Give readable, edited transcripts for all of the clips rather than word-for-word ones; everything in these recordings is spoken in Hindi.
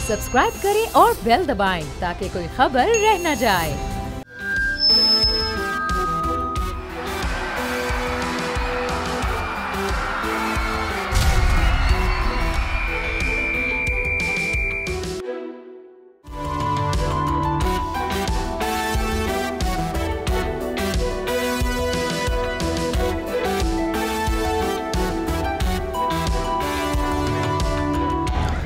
सब्सक्राइब करें और बेल दबाएं ताकि कोई खबर रह न जाए।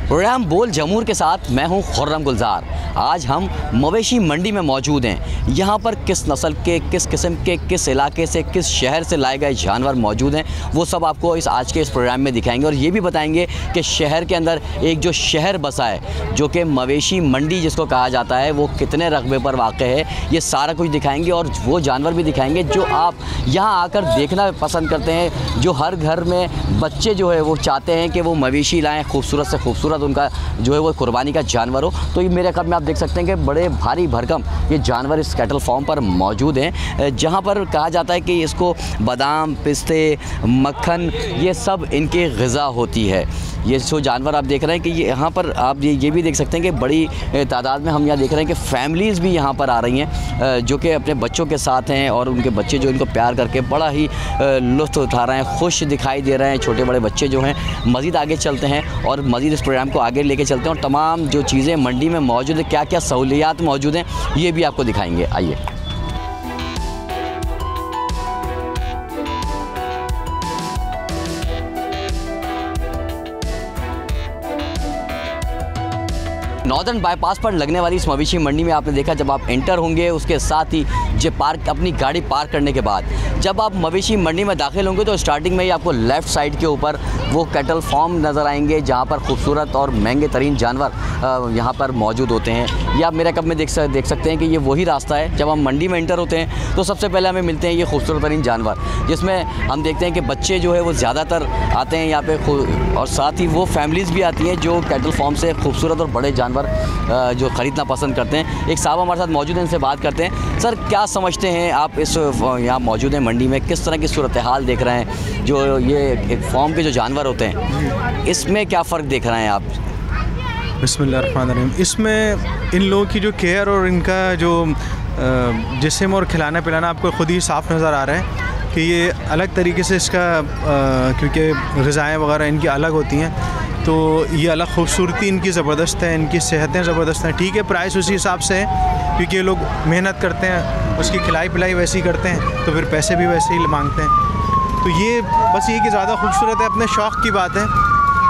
प्रोग्राम बोल जमूर के साथ मैं हूं खुर्रम गुलजार। आज हम मवेशी मंडी में मौजूद हैं। यहां पर किस नस्ल के, किस किस्म के, किस इलाके से, किस शहर से लाए गए जानवर मौजूद हैं, वो सब आपको आज के इस प्रोग्राम में दिखाएंगे। और ये भी बताएंगे कि शहर के अंदर एक जो शहर बसा है जो कि मवेशी मंडी जिसको कहा जाता है, वो कितने रकबे पर वाक़ है, ये सारा कुछ दिखाएंगे। और वो जानवर भी दिखाएंगे जो आप यहाँ आकर देखना पसंद करते हैं, जो हर घर में बच्चे जो है वो चाहते हैं कि वो मवेशी लाएँ, खूबसूरत से खूबसूरत उनका जो है वो कुर्बानी का जानवर हो। तो ये मेरे कब में आप देख सकते हैं कि बड़े भारी भरकम ये जानवर इस कैटल फार्म पर मौजूद हैं, जहाँ पर कहा जाता है कि इसको बादाम, पिस्ते, मक्खन ये सब इनकी ग़िज़ा होती है। ये जो जानवर आप देख रहे हैं कि ये यहाँ पर आप ये भी देख सकते हैं कि बड़ी तादाद में हम यहाँ देख रहे हैं कि फैमिलीज़ भी यहाँ पर आ रही हैं, जो कि अपने बच्चों के साथ हैं और उनके बच्चे जो इनको प्यार करके बड़ा ही लुत्फ़ उठा रहे हैं, खुश दिखाई दे रहे हैं छोटे बड़े बच्चे जो हैं। मज़ीद आगे चलते हैं और मज़ीद इस प्रोग्राम को आगे लेके चलते हैं और तमाम जो चीज़ें मंडी में मौजूद है, क्या क्या सहूलियात मौजूद हैं, ये भी आपको दिखाएँगे। आइए। नॉर्दर्न बाईपास पर लगने वाली इस मवेशी मंडी में आपने देखा, जब आप एंटर होंगे उसके साथ ही जो पार्क अपनी गाड़ी पार्क करने के बाद जब आप मवेशी मंडी में दाखिल होंगे तो स्टार्टिंग में ही आपको लेफ़्ट साइड के ऊपर वो कैटल फार्म नज़र आएंगे, जहाँ पर खूबसूरत और महंगे तरीन जानवर यहाँ पर मौजूद होते हैं। ये आप मेरे कब में देख सकते हैं कि ये वही रास्ता है। जब हम मंडी में एंटर होते हैं तो सबसे पहले हमें मिलते हैं ये खूबसूरत तरीन जानवर, जिसमें हम देखते हैं कि बच्चे जो है वो ज़्यादातर आते हैं यहाँ पे, और साथ ही वो फैमिलीज़ भी आती हैं जो कैटल फार्म से खूबसूरत और बड़े जानवर जो ख़रीदना पसंद करते हैं। एक साहब हमारे साथ मौजूद हैं, इनसे बात करते हैं। सर, क्या समझते हैं आप इस यहाँ मौजूद हैं मंडी में, किस तरह की सूरत हाल देख रहे हैं? जो ये एक फार्म के जो जानवर होते हैं इसमें क्या फ़र्क देख रहे हैं आप? बिस्मिल्लाहिर्रहमानिर्रहीम। इसमें इन लोगों की जो केयर और इनका जो जिस्म और खिलाना पिलाना आपको ख़ुद ही साफ़ नज़र आ रहा है कि ये अलग तरीके से इसका क्योंकि ग़िज़ाएँ वगैरह इनकी अलग होती हैं, तो ये अलग खूबसूरती इनकी ज़बरदस्त है, इनकी सेहतें ज़बरदस्त हैं। ठीक है, प्राइस उसी हिसाब से है क्योंकि ये लोग मेहनत करते हैं, उसकी खिलाई पिलाई वैसी करते हैं तो फिर पैसे भी वैसे ही मांगते हैं। तो ये बस ये कि ज़्यादा खूबसूरत है। अपने शौक़ की बात है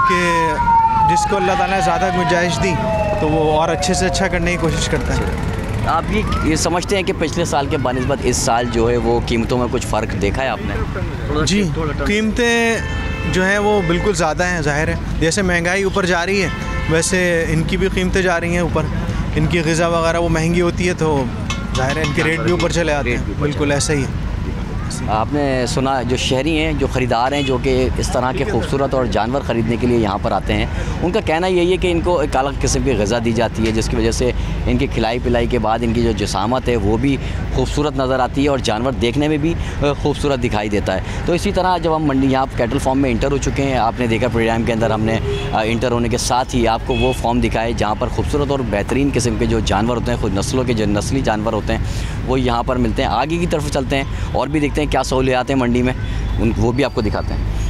कि जिसको अल्लाह ताला ने ज़्यादा गुंजाइश दी तो वो और अच्छे से अच्छा करने की कोशिश करता है। आप ये समझते हैं कि पिछले साल के बनिस्बत इस साल जो है वो कीमतों में कुछ फ़र्क देखा है आपने? जी, कीमतें जो हैं वो बिल्कुल ज़्यादा हैं। ज़ाहिर है जैसे महंगाई ऊपर जा रही है वैसे इनकी भी कीमतें जा रही हैं ऊपर। इनकी ग़िज़ा वगैरह वो महंगी होती है तो ज़ाहिर है इनके रेट भी ऊपर चले आते हैं। बिल्कुल ऐसा ही है। आपने सुना जो शहरी हैं, जो ख़रीदार हैं, जो कि इस तरह के खूबसूरत और जानवर ख़रीदने के लिए यहाँ पर आते हैं, उनका कहना यही है कि इनको एक अलग किस्म की ग़िज़ा दी जाती है जिसकी वजह से इनकी खिलाई पिलाई के बाद इनकी जो जिसामत है वो भी खूबसूरत नज़र आती है और जानवर देखने में भी खूबसूरत दिखाई देता है। तो इसी तरह जब हम मंडी यहाँ कैटल फार्म में इंटर हो चुके हैं, आपने देखा प्रोग्राम के अंदर हमने इंटर होने के साथ ही आपको वो फार्म दिखाए जहाँ पर खूबसूरत और बेहतरीन किस्म के जो जानवर होते हैं, खुद नस्लों के जो नस्ली जानवर होते हैं वो यहाँ पर मिलते हैं। आगे की तरफ चलते हैं और भी देखते हैं क्या सहूलियात हैं मंडी में, वो भी आपको दिखाते हैं।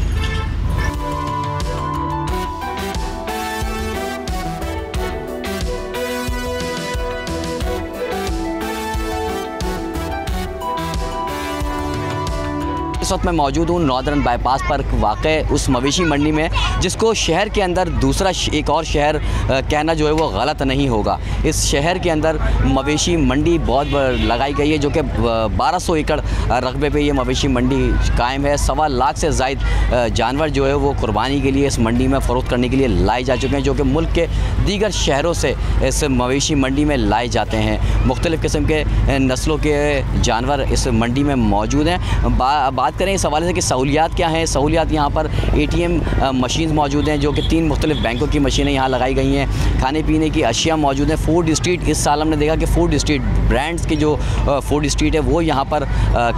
इस वक्त मैं मौजूद हूँ नॉर्दर्न बाईपास पर वाक़ उस मवेशी मंडी में, जिसको शहर के अंदर दूसरा एक और शहर कहना जो है वो गलत नहीं होगा। इस शहर के अंदर मवेशी मंडी बहुत लगाई गई है, जो कि 1200 एकड़ रकबे पे ये मवेशी मंडी कायम है। 1.25 लाख से ज़ायद जानवर जो है वो कुर्बानी के लिए इस मंडी में फ़रोख्त करने के लिए लाए जा चुके हैं, जो कि मुल्क के दीगर शहरों से इस मवेशी मंडी में लाए जाते हैं। मुख्तलिफ़ किस्म के नस्लों के जानवर इस मंडी में मौजूद हैं। बात बात करें इस हवाले से कि सहूलियात क्या हैं। सहूलियात यहाँ पर ATM मशीन मौजूद हैं जो कि 3 मुख्तलिफ बैंकों की मशीनें यहाँ लगाई गई हैं। खाने पीने की अशिया मौजूद हैं। फूड स्ट्रीट, इस साल हमने देखा कि फूड स्ट्रीट ब्रांड्स की जो फूड स्ट्रीट है वो यहाँ पर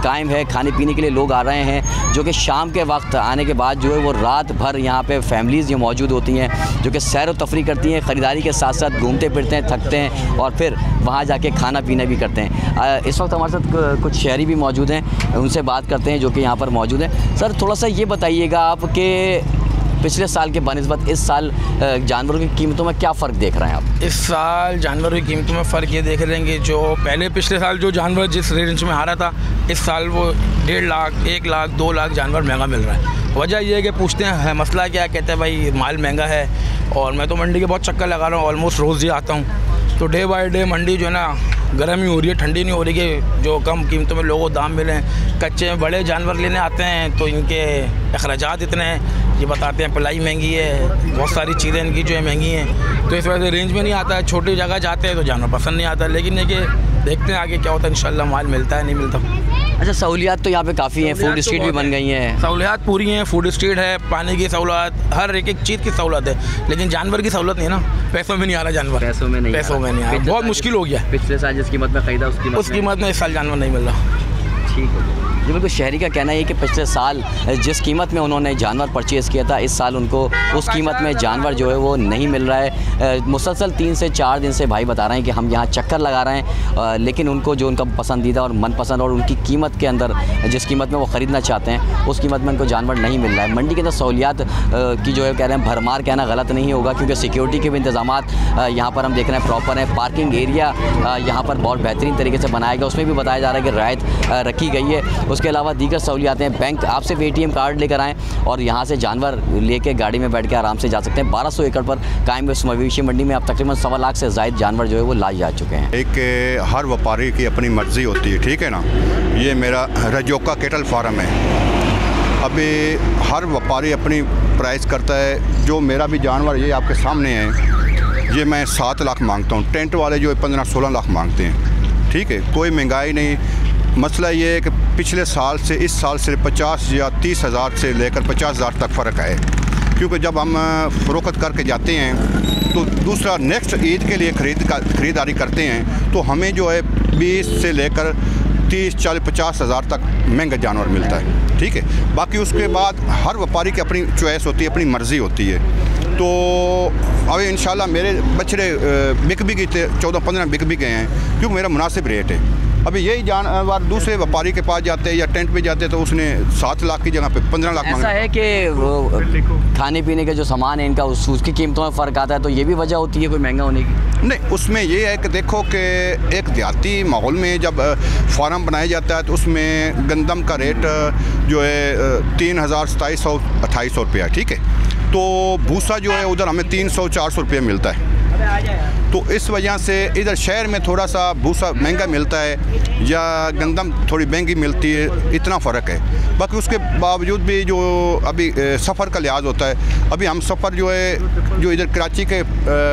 कायम है। खाने पीने के लिए लोग आ रहे हैं जो कि शाम के वक्त आने के बाद जो है वो रात भर यहाँ पे फैमिलीज़ जो मौजूद होती हैं जो कि सैर व तफरी करती हैं, ख़रीदारी के साथ साथ घूमते फिरते हैं, थकते हैं और फिर वहाँ जाके खाना पीना भी करते हैं। इस वक्त हमारे साथ कुछ शहरी भी मौजूद हैं, उनसे बात करते हैं जो कि यहाँ पर मौजूद हैं। सर थोड़ा सा ये बताइएगा आप कि पिछले साल के बनिस्बत इस साल जानवरों की कीमतों में क्या फ़र्क देख रहे हैं आप? इस साल जानवरों की कीमतों में फ़र्क ये देख रहे हैं कि जो पहले पिछले साल जो जानवर जिस रेंज में आ रहा था, इस साल वो 1.5 लाख 1 लाख 2 लाख जानवर महंगा मिल रहा है। वजह ये है कि पूछते हैं मसला क्या, कहते हैं भाई माल महंगा है। और मैं तो मंडी के बहुत चक्कर लगा रहा हूँ, ऑलमोस्ट रोज़ ही आता हूँ। तो डे बाय डे मंडी जो है ना गर्म ही हो रही है, ठंडी नहीं हो रही कि जो कम कीमतों में लोगों को दाम मिलें। कच्चे में बड़े जानवर लेने आते हैं तो इनके अखराजात इतने हैं, ये बताते हैं पलाई महंगी है, बहुत सारी चीज़ें इनकी जो है महंगी हैं, तो इस वजह से रेंज में नहीं आता है। छोटी जगह जाते हैं तो जानवर पसंद नहीं आता, लेकिन ये कि देखते हैं आगे क्या होता है, इंशाल्लाह माल मिलता है नहीं मिलता। अच्छा, सहूलियात तो यहाँ पे काफ़ी हैं, फूड स्ट्रीट भी बन गई हैं। सहूलियात पूरी हैं, फूड स्ट्रीट है, पानी की सहूलत, हर एक चीज़ की सहूलत है, लेकिन जानवर की सहूलत नहीं है ना। पैसों में नहीं आ रहा जानवर, पैसों में नहीं आ रहा, बहुत मुश्किल हो गया। पिछले साल जिस कीमत में खरीदा उस कीमत में इस साल जानवर नहीं मिल रहा। ठीक है जी, बिल्कुल शहरी का कहना है कि पिछले साल जिस कीमत में उन्होंने जानवर परचेज़ किया था, इस साल उनको उस कीमत में जानवर जो है वो नहीं मिल रहा है। मुसलसल 3 से 4 दिन से भाई बता रहे हैं कि हम यहाँ चक्कर लगा रहे हैं, लेकिन उनको जो उनका पसंदीदा और मनपसंद और उनकी कीमत के अंदर जिस कीमत में वो ख़रीदना चाहते हैं उस कीमत में उनको जानवर नहीं मिल रहा है। मंडी के अंदर सहूलियात की जो है कह रहे हैं भरमार कहना गलत नहीं होगा, क्योंकि सिक्योरिटी के भी इंतजाम यहाँ पर हम देख रहे हैं प्रॉपर है। पार्किंग एरिया यहाँ पर बहुत बेहतरीन तरीके से बनाया गया, उसमें भी बताया जा रहा है कि रियायत रखी गई है। उसके अलावा दीगर सहूलियातें हैं, बैंक आप सिर्फ ATM कार्ड लेकर आएँ और यहाँ से जानवर लेके गाड़ी में बैठ के आराम से जा सकते हैं। 1200 एकड़ पर कायम इस मवेशी मंडी में अब तकरीबन 1.25 लाख से ज़ायद जानवर जो है वो लाए जा चुके हैं। एक हर व्यापारी की अपनी मर्ज़ी होती है, ठीक है ना। ये मेरा रजोका केटल फार्म है। अभी हर व्यापारी अपनी प्राइस करता है। जो मेरा भी जानवर ये आपके सामने है, ये मैं 7 लाख मांगता हूँ। टेंट वाले जो 15-16 लाख मांगते हैं, ठीक है। कोई महंगाई नहीं। मसला ये है कि पिछले साल से इस साल सिर्फ 50 या 30 हज़ार से लेकर 50 हज़ार तक फ़र्क है, क्योंकि जब हम फ़रोख्त करके जाते हैं तो दूसरा नेक्स्ट ईद के लिए ख़रीदारी करते हैं तो हमें जो है 20 से लेकर 30, 40, 50 हज़ार तक महंगा जानवर मिलता है, ठीक है। बाकी उसके बाद हर व्यापारी की अपनी चॉइस होती है, अपनी मर्ज़ी होती है। तो अभी इंशाल्लाह मेरे बछड़े बिक भी गए, 14-15 बिक भी गए हैं, क्योंकि मेरा मुनासिब रेट है। अभी यही जानवर दूसरे व्यापारी के पास जाते हैं या टेंट पे जाते हैं तो उसने 7 लाख की जगह पे 15 लाख मांगा। ऐसा है कि खाने पीने के जो सामान है इनका उसकी कीमतों में फ़र्क आता है, तो ये भी वजह होती है कोई महंगा होने की? नहीं, उसमें ये है कि देखो कि एक देहाती माहौल में जब फार्म बनाया जाता है तो उसमें गंदम का रेट जो है 3000, 2700, 2800 रुपया, ठीक है। तो भूसा जो है उधर हमें 300-400 रुपये मिलता है। तो इस वजह से इधर शहर में थोड़ा सा भूसा महंगा मिलता है या गंदम थोड़ी महंगी मिलती है, इतना फ़र्क है। बाकी उसके बावजूद भी जो अभी सफ़र का लिहाज होता है, अभी हम सफ़र जो है जो इधर कराची के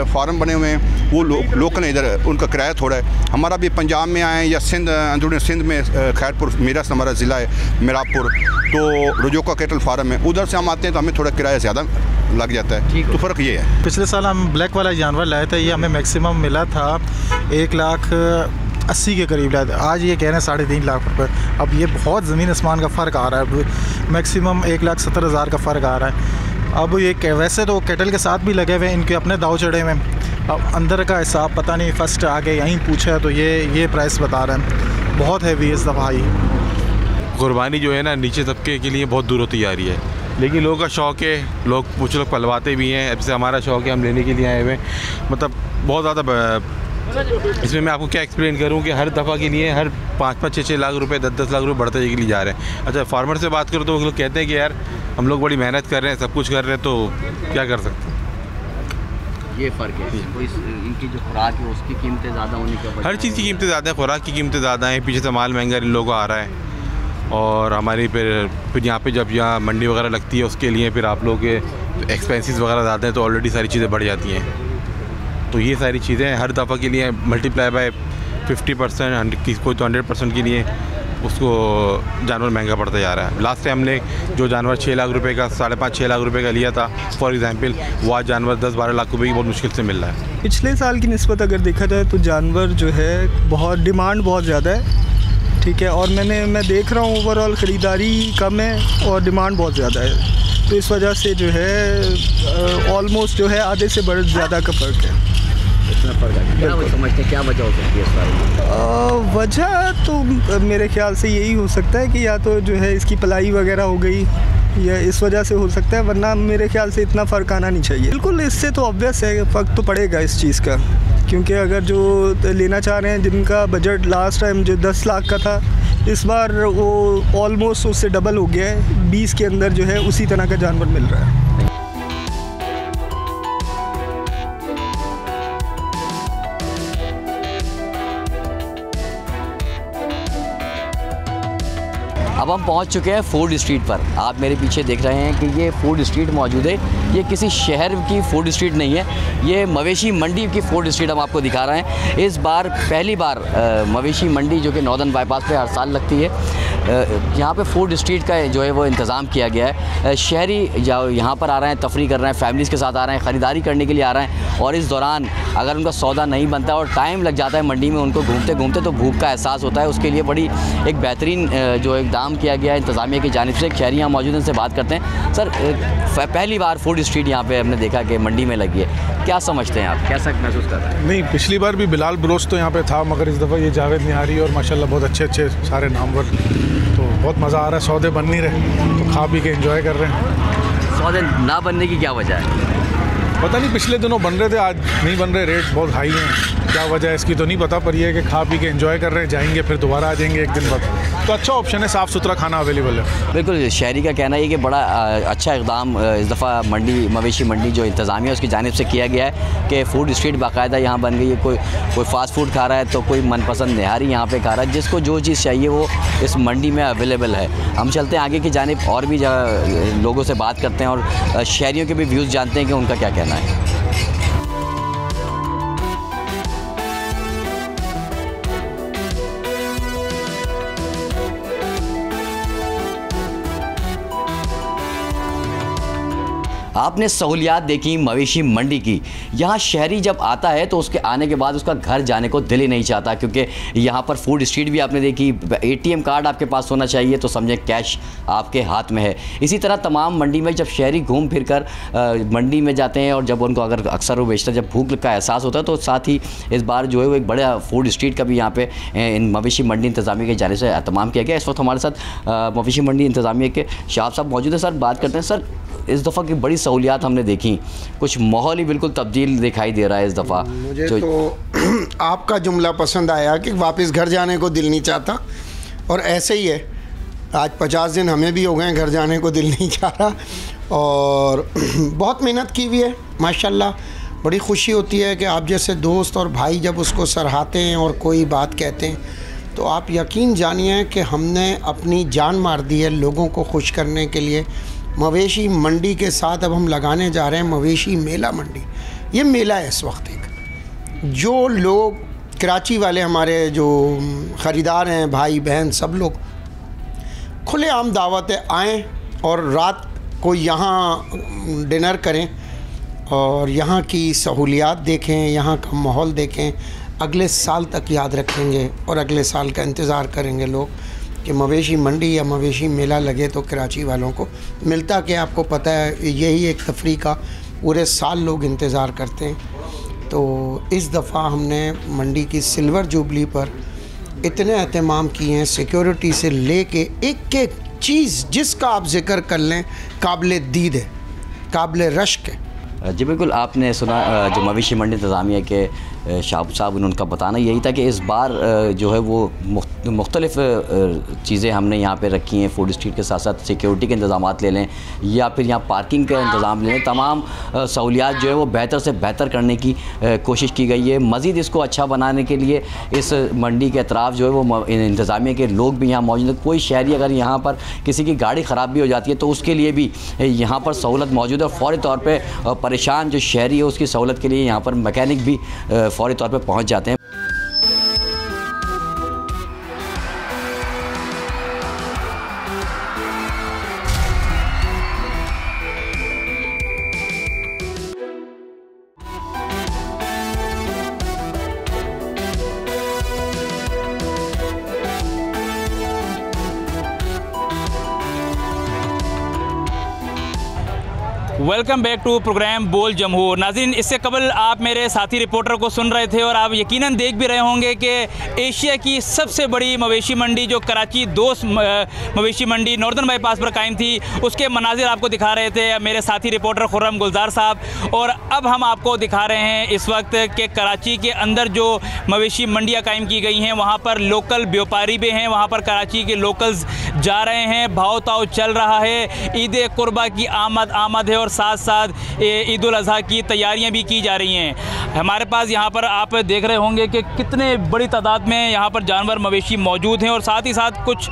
फार्म बने हुए हैं वो लोकल इधर उनका किराया थोड़ा है। हमारा भी पंजाब में आए या सिंध, अंदरूनी सिंध में खैरपुर मीरस हमारा ज़िला है, मिरापुर, तो रजोका केटल फार्म है, उधर से हम आते हैं तो हमें थोड़ा किराया ज़्यादा लग जाता है। तो फ़र्क ये है। पिछले साल हम ब्लैक वाला जानवर लाए थे, ये हमें मैक्सिमम मिला था 1,80,000 के करीब लाए थे। आज ये कह रहे हैं 3.5 लाख रुपये। अब ये बहुत ज़मीन आसमान का फ़र्क आ रहा है, मैक्सिमम 1,70,000 का फ़र्क आ रहा है। अब ये वैसे तो केटल के साथ भी लगे हुए हैं, इनके अपने दाव चढ़े हुए हैं। अब अंदर का हिसाब पता नहीं, फ़र्स्ट आके यहीं पूछा तो ये प्राइस बता रहे हैं, बहुत हैवी इस दफ़ा ही। कुर्बानी जो है ना नीचे तबके के लिए बहुत दूर होती जा रही है, लेकिन लोगों का शौक़ है, लोग कुछ लोग पलवाते भी हैं। अब से हमारा शौक़ है, हम लेने के लिए आए हुए हैं। मतलब बहुत ज़्यादा इसमें मैं आपको क्या एक्सप्लेन करूं कि हर दफ़ा के लिए हर 5-5, 6-6 लाख रुपए, 10-10 लाख रुपए बढ़ते के लिए जा रहे हैं। अच्छा, फार्मर से बात करो तो वो लोग कहते हैं कि यार हम लोग बड़ी मेहनत कर रहे हैं, सब कुछ कर रहे हैं, तो क्या कर सकते हैं। ये फ़र्क है, इनकी जो खुराक है उसकी कीमतें ज़्यादा होने की वजह, हर चीज़ की कीमतें ज़्यादा हैं, खुराक की कीमतें ज़्यादा हैं, पीछे से माल महंगा इन लोगों को आ रहा है। और हमारी फिर यहाँ पे जब यहाँ मंडी वगैरह लगती है उसके लिए फिर आप लोगों के एक्सपेंसेस वगैरह ज़्यादा हैं, तो ऑलरेडी सारी चीज़ें बढ़ जाती हैं। तो ये सारी चीज़ें हर दफ़ा के लिए मल्टीप्लाई बाय 50%, कोई तो 100% के लिए उसको जानवर महंगा पड़ता जा रहा है। लास्ट टाइम हमने जो जानवर 6 लाख रुपए का 5.5-6 लाख रुपए का लिया था फॉर एग्जांपल, वो आज जानवर 10-12 लाख रुपए की बहुत मुश्किल से मिल रहा है। पिछले साल की निस्बत अगर देखा जाए तो जानवर जो है बहुत डिमांड बहुत ज़्यादा है, ठीक है, और मैं देख रहा हूँ ओवरऑल ख़रीदारी कम है और डिमांड बहुत ज़्यादा है, तो इस वजह से जो है ऑलमोस्ट जो है आधे से बढ़ ज़्यादा का फ़र्क है। इतना फ़र्क है, क्या समझते हैं क्या वजह हो सकती है इस बारे? वजह तो मेरे ख्याल से यही हो सकता है कि या तो जो है इसकी पलाई वगैरह हो गई, या इस वजह से हो सकता है, वरना मेरे ख्याल से इतना फ़र्क आना नहीं चाहिए। बिल्कुल, इससे तो ऑब्वियस है फ़र्क तो पड़ेगा इस चीज़ का, क्योंकि अगर जो लेना चाह रहे हैं जिनका बजट लास्ट टाइम जो 10 लाख का था, इस बार वो ऑलमोस्ट उससे डबल हो गया है, 20 के अंदर जो है उसी तरह का जानवर मिल रहा है। अब हम पहुंच चुके हैं फूड स्ट्रीट पर। आप मेरे पीछे देख रहे हैं कि ये फूड स्ट्रीट मौजूद है। ये किसी शहर की फूड स्ट्रीट नहीं है, ये मवेशी मंडी की फूड स्ट्रीट हम आपको दिखा रहे हैं। इस बार पहली बार मवेशी मंडी जो कि नॉर्दर्न बाईपास पे हर साल लगती है, यहाँ पे फूड स्ट्रीट का जो है वो इंतज़ाम किया गया है। शहरी यहाँ पर आ रहे हैं, तफरी कर रहे हैं, फैमिलीज़ के साथ आ रहे हैं, ख़रीदारी करने के लिए आ रहे हैं, और इस दौरान अगर उनका सौदा नहीं बनता और टाइम लग जाता है मंडी में उनको घूमते घूमते, तो भूख का एहसास होता है। उसके लिए बड़ी एक बेहतरीन जो इक़दाम किया गया है इंतज़ामिया की जानिब से। शहरी यहाँ मौजूद हैं, उनसे बात करते हैं। सर, पहली बार फूड स्ट्रीट यहाँ पे हमने देखा कि मंडी में लगी है, क्या समझते हैं आप, कैसा महसूस कर रहे हैं? नहीं, पिछली बार भी बिलाल ब्रोच तो यहाँ पे था, मगर इस दफ़ा ये जावेद निहारी और माशाल्लाह बहुत अच्छे सारे नामवर, तो बहुत मज़ा आ रहा है। सौदे बन नहीं रहे तो खा पी के एंजॉय कर रहे हैं। सौदे ना बनने की क्या वजह है? पता नहीं, पिछले दिनों बन रहे थे, आज नहीं बन रहे, रेट बहुत हाई हैं, क्या वजह है इसकी तो नहीं पता, पर यह है कि खा पी के एंजॉय कर रहे हैं, जाएंगे फिर दोबारा आ जाएंगे एक दिन बाद, तो अच्छा ऑप्शन है, साफ़ सुथरा खाना अवेलेबल है। बिल्कुल, शहरी का कहना है कि बड़ा अच्छा इक़दाम इस दफ़ा मवेशी मंडी जो इंतज़ामिया उसकी जानिब से किया गया है कि फ़ूड स्ट्रीट बाकायदा यहाँ बन गई है। कोई फ़ास्ट फूड खा रहा है तो कोई मनपसंद निहारी यहाँ पे खा रहा है, जिसको जो चीज़ चाहिए वो इस मंडी में अवेलेबल है। हम चलते हैं आगे की जानिब और भी लोगों से बात करते हैं और शहरियों के भी व्यूज़ जानते हैं कि उनका क्या कहना है। आपने सहूलियात देखी मवेशी मंडी की। यहाँ शहरी जब आता है तो उसके आने के बाद उसका घर जाने को दिल ही नहीं चाहता, क्योंकि यहाँ पर फूड स्ट्रीट भी आपने देखी, ATM कार्ड आपके पास होना चाहिए तो समझें कैश आपके हाथ में है। इसी तरह तमाम मंडी में जब शहरी घूम फिर कर मंडी में जाते हैं और जब उनको अगर अक्सर वो बेचते हैं, जब भूख का एहसास होता है, तो साथ ही इस बार जो है वो एक बड़ा फूड स्ट्रीट का भी यहाँ पे इन मवेशी मंडी इंतज़ामिया की जानिब से एहतमाम किया गया। इस वक्त हमारे साथ मवेशी मंडी इंतज़ामिया के शहाब साहब मौजूद है। सर, बात करते हैं। सर, इस दफ़ा की बड़ी सहूलियात हमने देखी, कुछ माहौल ही बिल्कुल तब्दील दिखाई दे रहा है इस दफ़ा। मुझे तो आपका जुमला पसंद आया कि वापस घर जाने को दिल नहीं चाहता, और ऐसे ही है। आज 50 दिन हमें भी हो गए घर जाने को दिल नहीं चाह रहा, और बहुत मेहनत की हुई है माशाल्लाह। बड़ी खुशी होती है कि आप जैसे दोस्त और भाई जब उसको सराहते हैं और कोई बात कहते हैं, तो आप यकीन जानिए कि हमने अपनी जान मार दी है लोगों को खुश करने के लिए। मवेशी मंडी के साथ अब हम लगाने जा रहे हैं मवेशी मेला मंडी। ये मेला है इस वक्त एक, जो लोग कराची वाले हमारे जो ख़रीदार हैं, भाई बहन, सब लोग खुलेआम दावत है, आएँ और रात को यहाँ डिनर करें और यहाँ की सहूलियात देखें, यहाँ का माहौल देखें। अगले साल तक याद रखेंगे और अगले साल का इंतज़ार करेंगे लोग कि मवेशी मंडी या मवेशी मेला लगे तो कराची वालों को मिलता कि आपको पता है यही एक तफरी का पूरे साल लोग इंतज़ार करते हैं। तो इस दफ़ा हमने मंडी की सिल्वर जुबली पर इतने एहतमाम किए हैं, सिक्योरिटी से लेके एक एक चीज़ जिसका आप जिक्र कर लें काबिल दीद है, काबिल रश्क है। जी बिल्कुल, आपने सुना जो मवेशी मंडी इंतज़ामिया के शाहब साहब, उनका बताना यही था कि इस बार जो है वो मुख्तलिफ़ चीज़ें हमने यहाँ पे रखी हैं। फूड स्ट्रीट के साथ साथ सिक्योरिटी के इंतज़ाम ले लें या फिर यहाँ पार्किंग का इंतज़ाम ले लें, तमाम सहूलियात जो है वो बेहतर से बेहतर करने की कोशिश की गई है। मज़ीद इसको अच्छा बनाने के लिए इस मंडी के अतराफ़ जो है वो इंतज़ामिया के लोग भी यहाँ मौजूद हैं। कोई शहरी अगर यहाँ पर किसी की गाड़ी ख़राब भी हो जाती है तो उसके लिए भी यहाँ पर सहूलत मौजूद है, और फ़ौरी तौर पर परेशान जो शहरी है उसकी सहूलत के लिए यहाँ पर मैकेनिक भी फ़ौरी तौर पर पहुँच जाते हैं। वेलकम बैक टू प्रोग्राम बोल जमहूर। नाज़रीन, इससे कबल आप मेरे साथी रिपोर्टर को सुन रहे थे और आप यकीनन देख भी रहे होंगे कि एशिया की सबसे बड़ी मवेशी मंडी जो कराची दोस्त मवेशी मंडी नॉर्दर्न बाईपास पर कायम थी, उसके मनाजिर आपको दिखा रहे थे मेरे साथी रिपोर्टर खुर्रम गुलजार साहब। और अब हम आपको दिखा रहे हैं इस वक्त के कराची के अंदर जो मवेशी मंडियाँ कायम की गई हैं, वहाँ पर लोकल व्यापारी भी हैं, वहाँ पर कराची के लोकल्स जा रहे हैं, भाव ताव चल रहा है, ईद कुर्बा की आमद है और साथ साथ ईद उल अज़हा की तैयारियां भी की जा रही हैं। हमारे पास यहाँ पर आप देख रहे होंगे कि कितने बड़ी तादाद में यहाँ पर जानवर मवेशी मौजूद हैं और साथ ही साथ कुछ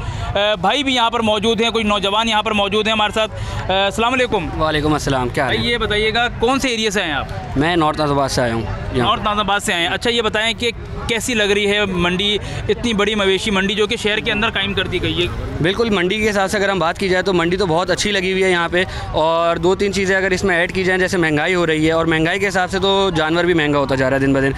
भाई भी यहाँ पर मौजूद हैं, कुछ नौजवान यहाँ पर मौजूद हैं हमारे साथ। अस्सलाम वालेकुम। वालेकुम अस्सलाम। क्या भाई ये बताइएगा कौन से एरिया से आए हैं आप? मैं नॉर्थ नाज़ाबाद से आया हूँ। नॉर्थ नाज़ाबाद से आए हैं। अच्छा, ये बताएं कि कैसी लग रही है मंडी, इतनी बड़ी मवेशी मंडी जो कि शहर के अंदर कायम कर दी गई है? बिल्कुल, मंडी के हिसाब से अगर हम बात की जाए तो मंडी तो बहुत अच्छी लगी हुई है यहाँ पे। और दो तीन चीज़ें अगर इसमें ऐड की जाएँ, जैसे महंगाई हो रही है और महंगाई के हिसाब से तो जानवर भी महंगा होता जा रहा है दिन ब दिन।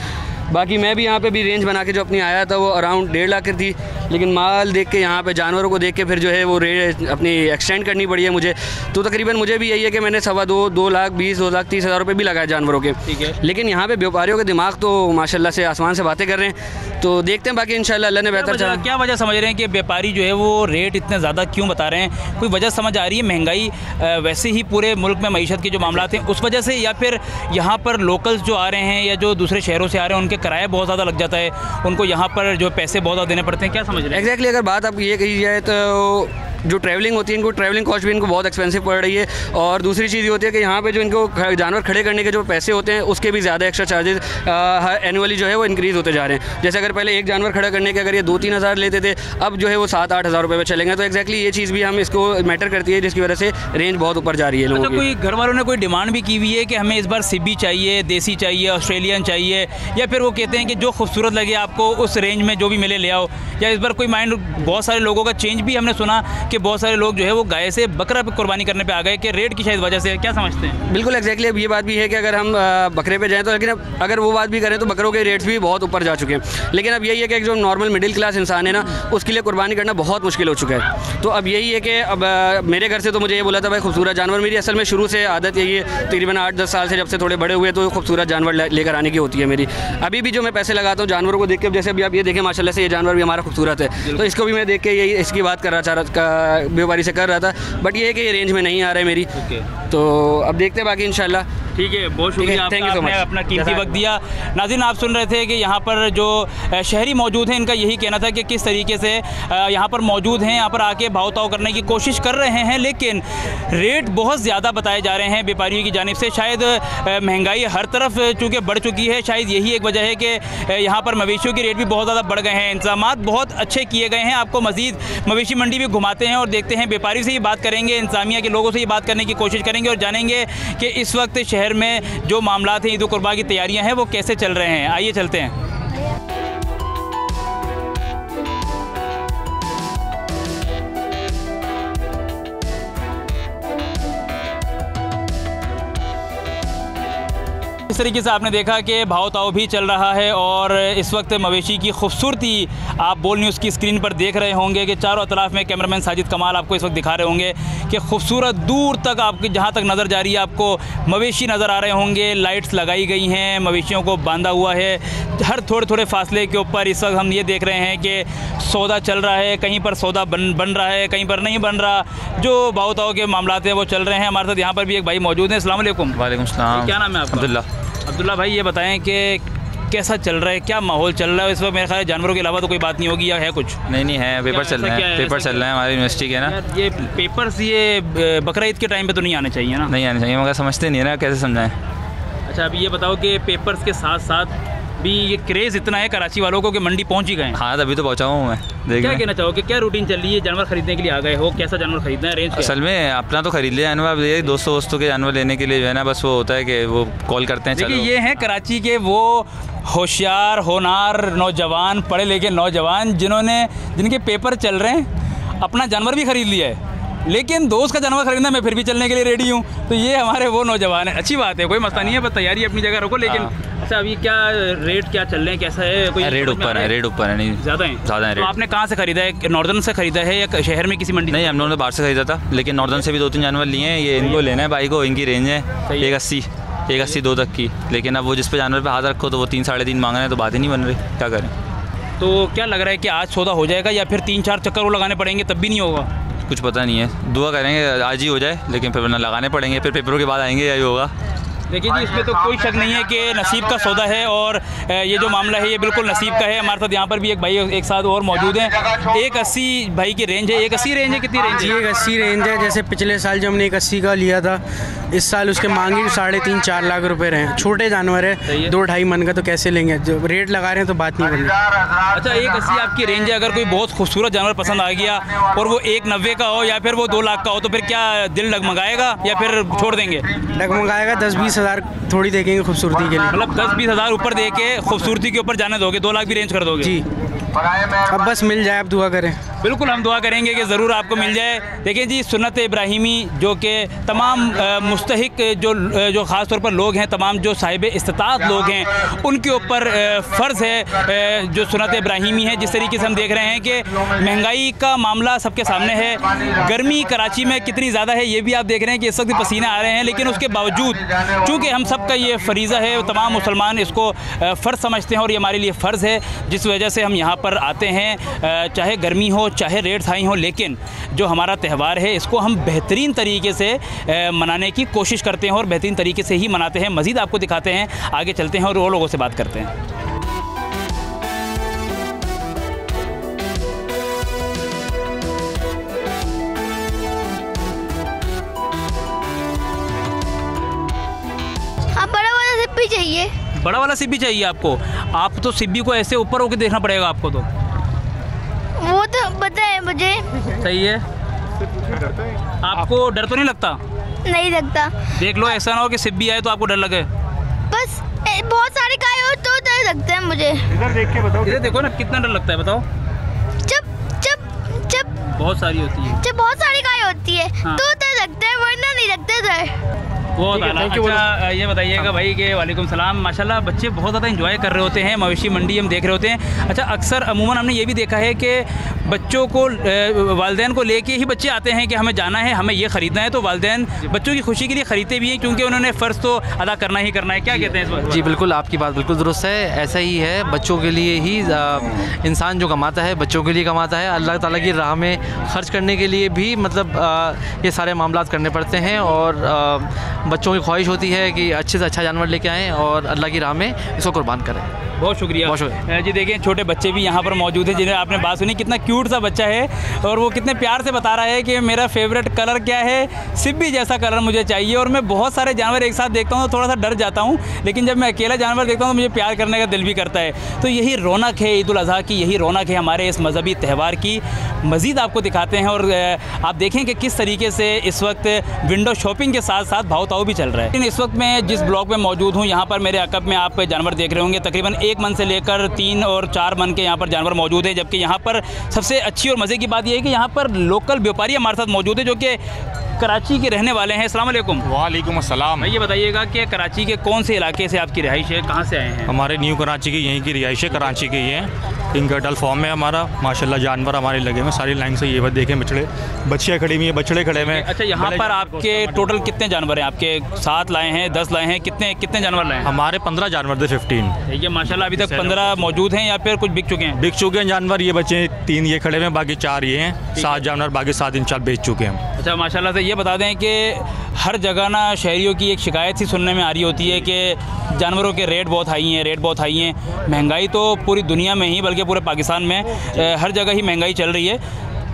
बाकी मैं भी यहाँ पे भी रेंज बना के जो अपनी आया था वो अराउंड 1.5 लाख की थी, लेकिन माल देख के यहाँ पे जानवरों को देख के फिर जो है वो रेंज अपनी एक्सटेंड करनी पड़ी है मुझे। तो तकरीबन मुझे भी यही है कि मैंने 2 लाख 20 2 लाख 30 हज़ार रुपये भी लगाए जानवरों के। ठीक है। लेकिन यहाँ पे व्यापारियों के दिमाग तो माशाल्लाह से आसमान से बातें कर रहे हैं, तो देखते हैं बाकी इंशाल्लाह अल्लाह ने बेहतर चला। क्या वजह समझ रहे हैं कि व्यापारी जो है वो रेट इतने ज़्यादा क्यों बता रहे हैं? कोई वजह समझ आ रही है? महंगाई वैसे ही पूरे मुल्क में मईशत के जो मामला हैं उस वजह से, या फिर यहाँ पर लोकल्स जो आ रहे हैं या जो दूसरे शहरों से आ रहे हैं उनके किराए बहुत ज़्यादा जाता है, उनको यहाँ पर जो पैसे बहुत ज़्यादा देने पड़ते हैं? क्या समझ रहे हैं? एग्जैक्टली अगर बात आप ये कही जाए तो जो ट्रैवलिंग होती है, इनको ट्रैवलिंग कॉस्ट भी इनको बहुत एक्सपेंसिव पड़ रही है। और दूसरी चीज़ ये होती है कि यहाँ पे जो इनको जानवर खड़े करने के जो पैसे होते हैं उसके भी ज़्यादा एक्स्ट्रा चार्जेस एनुअली जो है वो इंक्रीज़ होते जा रहे हैं। जैसे अगर पहले एक जानवर खड़ा करने के अगर ये 2-3 हज़ार लेते थे, अब जो है वो 7-8 हज़ार रुपये में चलेंगे। तो एक्जैक्टली ये चीज़ भी हम इसको मैटर करती है, जिसकी वजह से रेंज बहुत ऊपर जा रही है लोगों की। कोई घर वालों ने कोई डिमांड भी की हुई है कि हमें इस बार सिब्बी चाहिए, देसी चाहिए, ऑस्ट्रेलियन चाहिए, या फिर वो कहते हैं कि जो खूबसूरत लगे आपको उस रेंज में जो भी मिले ले आओ? या इस बार कोई माइंड, बहुत सारे लोगों का चेंज भी हमने सुना कि बहुत सारे लोग जो है वो गाय से बकरा पे कुर्बानी करने पे आ गए कि रेट की शायद वजह से? क्या समझते हैं? बिल्कुल एग्जैक्टली। अब ये बात भी है कि अगर हम बकरे पे जाएं तो, लेकिन अब अगर वो बात भी करें तो बकरों के रेट्स भी बहुत ऊपर जा चुके हैं। लेकिन अब यही है कि जो नॉर्मल मिडिल क्लास इंसान है ना, उसके लिए कुर्बानी करना बहुत मुश्किल हो चुका है। तो अब यही है कि अब मेरे घर से तो मुझे ये बोला था भाई खूबसूरत जानवर, मेरी असल में शुरू से आदत यही है, तकरीबन 8-10 साल से जब से थोड़े बड़े हुए तो खूबसूरत जानवर लेकर आने की होती है मेरी। अभी भी जो मैं पैसे लगाता हूँ जानवरों को देख के, जैसे अभी आप ये देखें माशाल्लाह से ये जानवर भी हमारा खूबसूरत है, तो इसको भी मैं देख के यही इसकी बात कर रहा था, व्यापारी से कर रहा था। बट ये है कि ये रेंज में नहीं आ रहा है मेरी। तो अब देखते हैं बाकी इंशाल्लाह। ठीक है, बहुत शुक्रिया आपका, आपने अपना कीमती वक्त दिया। नाज़रीन, आप सुन रहे थे कि यहाँ पर जो शहरी मौजूद हैं, इनका यही कहना था कि किस तरीके से यहाँ पर मौजूद हैं, यहाँ पर आके भाव ताव करने की कोशिश कर रहे हैं, लेकिन रेट बहुत ज़्यादा बताए जा रहे हैं व्यापारियों की जानिब से। शायद महंगाई हर तरफ चूँकि बढ़ चुकी है, शायद यही एक वजह है कि यहाँ पर मवेशियों के रेट भी बहुत ज़्यादा बढ़ गए हैं। इंतज़ामात बहुत अच्छे किए गए हैं। आपको मज़ीद मवेशी मंडी भी घुमाते हैं और देखते हैं, व्यापारी से ही बात करेंगे, इंतज़ामिया के लोगों से ही बात करने की कोशिश करेंगे और जानेंगे कि इस वक्त शहर में जो मामलात हैं, ईद उल कुर्बा की तैयारियां हैं, वो कैसे चल रहे हैं। आइए चलते हैं। इस तरीके से आपने देखा कि भाव ताव भी चल रहा है और इस वक्त मवेशी की खूबसूरती आप बोल न्यूज़ की स्क्रीन पर देख रहे होंगे कि चारों तरफ में कैमरामैन साजिद कमाल आपको इस वक्त दिखा रहे होंगे कि खूबसूरत दूर तक आपकी जहाँ तक नज़र जा रही है आपको मवेशी नज़र आ रहे होंगे। लाइट्स लगाई गई हैं, मवेशियों को बांधा हुआ है हर थोड़े थोड़े फासले के ऊपर। इस वक्त हम ये देख रहे हैं कि सौदा चल रहा है, कहीं पर सौदा बन रहा है, कहीं पर नहीं बन रहा। जो भाव ताव के मामलात हैं वो चल रहे हैं। हमारे साथ यहाँ पर भी एक भाई मौजूद हैं। अस्सलाम वालेकुम। वालेकुम सलाम। क्या नाम है आपका? अब्दुल्ला भाई, ये बताएं कि कैसा चल रहा है, क्या माहौल चल रहा है इस वक्त? मेरे ख्याल जानवरों के अलावा तो कोई बात नहीं होगी, या है कुछ? नहीं है, पेपर चल रहे हैं, पेपर चल रहे हैं हमारी यूनिवर्सिटी के ना। ये पेपर्स ये बकरा ईद के टाइम पे तो नहीं आने चाहिए ना? नहीं आने चाहिए, मगर समझते नहीं है ना, कैसे समझाएं। अच्छा, अभी ये बताओ कि पेपर्स के साथ साथ भी ये क्रेज़ इतना है कराची वालों को कि मंडी पहुंच ही गए। हाँ, तभी तो पहुंचा हूँ मैं। क्या कहना चाहोगे, क्या रूटीन चल रही है? जानवर खरीदने के लिए आ गए हो, कैसा जानवर खरीदना है? रेंज असल में अपना तो खरीद लिया जानवर, ये दोस्तों के जानवर लेने के लिए जो है ना, बस वो होता है कि वो कॉल करते हैं। देखिए, ये हैं कराची के वो होशियार होनार नौजवान, पढ़े लिखे नौजवान जिनके पेपर चल रहे हैं, अपना जानवर भी ख़रीद लिया है लेकिन दोस्त का जानवर खरीदना मैं फिर भी चलने के लिए रेडी हूँ। तो ये हमारे वो नौजवान है, अच्छी बात है, कोई मसला नहीं है, बस तैयारी अपनी जगह रखो। लेकिन अच्छा अभी क्या रेट क्या चल रहे हैं, कैसा है? कोई रेट ऊपर है, रेट ऊपर है, नहीं ज़्यादा है। तो आपने कहाँ से खरीदा है, नॉर्दर्न से खरीदा है या शहर में किसी मंडी? नहीं, हम लोगों ने बाहर से खरीदा था, लेकिन नॉर्दर्न से भी 2-3 जानवर लिए हैं। ये इनको लेना है भाई को, इनकी रेंज है 180 2 तक की। लेकिन अब वो जिस पे जानवर पे हाथ रखो तो वो 3-3.5 मांग रहे हैं, तो बात ही नहीं बन रही, क्या करें? तो क्या लग रहा है कि आज सौदा हो जाएगा या फिर 3-4 चक्कर वो लगाने पड़ेंगे तब भी नहीं होगा? कुछ पता नहीं है, दुआ करेंगे आज ही हो जाए, लेकिन फिर वरना लगाने पड़ेंगे, फिर पेपरों के बाद आएंगे, यही होगा। देखिए जी, इसमें तो कोई शक नहीं है कि नसीब का सौदा है और ये जो मामला है ये बिल्कुल नसीब का है। हमारे साथ यहाँ पर भी एक भाई एक साथ और मौजूद हैं। 180 भाई की रेंज है, 180 रेंज है, कितनी रेंज है? 180 रेंज है। जैसे पिछले साल जो हमने 180 का लिया था, इस साल उसके मांगी 3.5-4 लाख रुपए रहे। छोटे जानवर है, 2-2.5 मन का, तो कैसे लेंगे? जो रेट लगा रहे हैं तो बात नहीं बन रही। अच्छा, 180 आपकी रेंज है। अगर कोई बहुत खूबसूरत जानवर पसंद आ गया और वो 190 का हो या फिर वो 2 लाख का हो, तो फिर क्या दिल डगमगाएगा या फिर छोड़ देंगे? डगमगाएगा। 10-20 हज़ार थोड़ी देखेंगे खूबसूरती के लिए। मतलब 10-20 हज़ार ऊपर दे के खूबसूरती के ऊपर जाने दोगे? 2 लाख भी रेंज कर दोगे? जी, अब बस मिल जाए, अब दुआ करें। बिल्कुल, हम दुआ करेंगे कि ज़रूर आपको मिल जाए। देखिए जी, सुन्नत इब्राहिमी जो कि तमाम मुस्तहिक जो ख़ास तौर पर लोग हैं, तमाम जो साहिब इस्तिताअत लोग हैं, उनके ऊपर फ़र्ज़ है जो सुन्नत इब्राहिमी है। जिस तरीके से हम देख रहे हैं कि महंगाई का मामला सबके सामने है, गर्मी कराची में कितनी ज़्यादा है ये भी आप देख रहे हैं कि इस वक्त पसीने आ रहे हैं, लेकिन उसके बावजूद चूँकि हम सब का ये फ़रीज़ा है, तमाम मुसलमान इसको फ़र्ज़ समझते हैं और ये हमारे लिए फ़र्ज़ है, जिस वजह से हम यहाँ पर आते हैं। चाहे गर्मी हो, चाहे रेट्स हाई हो, लेकिन जो हमारा त्यौहार है इसको हम बेहतरीन तरीके से मनाने की कोशिश करते हैं और बेहतरीन तरीके से ही मनाते हैं। मज़ीद आपको दिखाते हैं, आगे चलते हैं और वो लोगों से बात करते हैं। हाँ, बड़ा वाला सिब्बी चाहिए। बड़ा वाला सिब्बी चाहिए आपको? आप तो सिब्बी को ऐसे ऊपर होकर देखना पड़ेगा आपको, तो वो तो पता है मुझे। सही है। आपको डर तो नहीं लगता? नहीं लगता। देख लो, ऐसा ना हो कि सिब्बी आए तो आपको डर लगे। बस बहुत सारे काय हो तो डर लगता है मुझे। इधर देख के बताओ, इधर देखो ना, कितना डर लगता है बताओ। जब बहुत सारी होती है, जब बहुत सारी काय होती है तो डर लगता है, वरना नहीं लगता डर। बहुत अच्छा, ये बताइएगा भाई कि वालेकुम सलाम, माशाल्लाह बच्चे बहुत ज़्यादा एंजॉय कर रहे होते हैं, मवेशी मंडी हम देख रहे होते हैं। अच्छा, अक्सर अमूमन हमने ये भी देखा है कि बच्चों को वालिदैन को लेके ही बच्चे आते हैं कि हमें जाना है, हमें ये ख़रीदना है, तो वालिदैन बच्चों की खुशी के लिए ख़रीदते भी हैं क्योंकि उन्होंने फ़र्ज़ तो अदा करना ही करना है। क्या कहते हैं इस बात? जी बिल्कुल, आपकी बात बिल्कुल दुरुस्त है। ऐसा ही है, बच्चों के लिए ही इंसान जो कमाता है बच्चों के लिए कमाता है। अल्लाह ताला की राह में ख़र्च करने के लिए भी मतलब ये सारे मामलात करने पड़ते हैं और बच्चों की ख्वाहिश होती है कि अच्छे से अच्छा जानवर लेके आएँ और अल्लाह की राह में इसको कुर्बान करें। बहुत शुक्रिया, बहुत शुक्रिया जी। देखें, छोटे बच्चे भी यहाँ पर मौजूद हैं जिन्हें आपने बात सुनी, कितना क्यूट सा बच्चा है और वो कितने प्यार से बता रहा है कि मेरा फेवरेट कलर क्या है, सिब्बी जैसा कलर मुझे चाहिए। और मैं बहुत सारे जानवर एक साथ देखता हूँ तो थोड़ा सा डर जाता हूँ, लेकिन जब मैं अकेला जानवर देखता हूँ तो मुझे प्यार करने का दिल भी करता है। तो यही रौनक है ईद उल अज़हा की, यही रौनक है हमारे इस मजहबी त्यौहार की। मज़ीद आपको दिखाते हैं और आप देखें कि किस तरीके से इस वक्त विंडो शॉपिंग के साथ साथ भाव ताव भी चल रहा है। लेकिन इस वक्त मैं जिस ब्लॉक में मौजूद हूँ, यहाँ पर मेरे अकब में आप जानवर देख रहे होंगे, तकरीबन 1 मन से लेकर 3 और 4 मन के यहाँ पर जानवर मौजूद हैं। जबकि यहाँ पर सबसे अच्छी और मज़े की बात यह है कि यहाँ पर लोकल व्यापारी हमारे साथ मौजूद है जो कि कराची के रहने वाले हैं। अस्सलाम वालेकुम। वालेकुम अस्सलाम। ये बताइएगा कि कराची के कौन से इलाके से आपकी रिहाइश है, कहाँ से आए हैं? हमारे न्यू कराची की यहीं की रिहाइश है, कराची के ही है। पिंक कैटल फॉर्म है हमारा, माशाल्लाह जानवर हमारे लगे हुए सारी लाइन से। ये बात देखें, बच्चियाँ खड़ी हुई हैं, बच्चे खड़े हुए हैं। अच्छा, यहाँ पर आपके टोटल कितने जानवर हैं? आपके 7 लाए हैं, 10 लाए हैं, कितने जानवर लाए हैं? हमारे 15 जानवर थे, 15। ठीक है, माशाल्लाह। अभी तक 15 मौजूद हैं या फिर कुछ बिक चुके हैं? बिक चुके हैं जानवर, ये बच्चे 3 ये खड़े हुए हैं, बाकी 4 ये हैं। 7 जानवर बाकी 7 इंशाल्लाह बेच चुके हैं। अच्छा, माशाल्लाह से। ये बता दें कि हर जगह ना शहरियों की एक शिकायत सी सुनने में आ रही होती है कि जानवरों के रेट बहुत हाई हैं, रेट बहुत हाई हैं। महंगाई तो पूरी दुनिया में ही बल्कि पूरे पाकिस्तान में हर जगह ही महंगाई चल रही है।